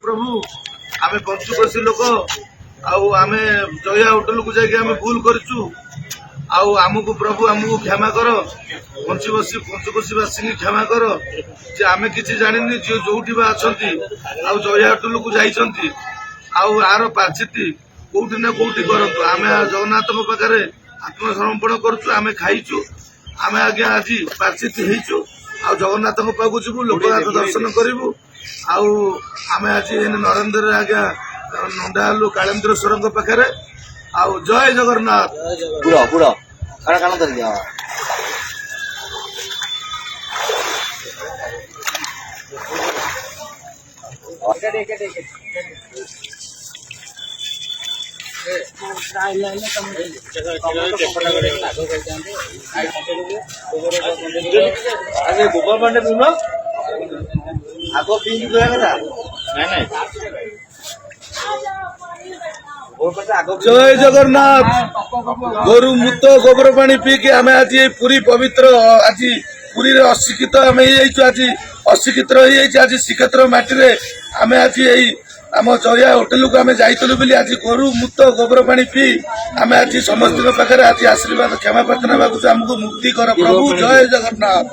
प्रभु आम पंचकोशी लोक आम जया होटेल को जाके आम भूल करूँ आमको प्रभु आमको क्षमा कर पंचकोशीवासी क्षमा कर जे आम किसी जानी जी जो अच्छा जया होटेल को जाइंट आर पाचिति कौटी ना कौटी करूँ आम जगन्नाथ पाखे आत्मसमर्पण करुँ आम खाइचु आम आज्ञा आज पाचिति होइचु आ जगन्नाथ पाक जीवु लोकनाथ दर्शन करूँ आम आज नरेन्द्र आज्ञा नंदालु कालेन्द्रेश्वर पाखे आउ जय जगन्नाथ पूरा पूरा काना काना धर दिया अरे गोपाल पांडे तुम आगो पिंक ना जय जगन्नाथ गोरु मुत गोबर पानी पी के आम आज पुरी पवित्र आज पुरी अशिक्षित आम आज अशिक्षित आज श्रीक्षेत्र माटी आम आज आम जया होटेल को आम जाइलु बोली आज गोरु मुत गोबर पानी पी आम आज समस्त पाखे आज आशीर्वाद क्षमा प्रार्थना आमको मुक्ति कर प्रभु जय जगन्नाथ।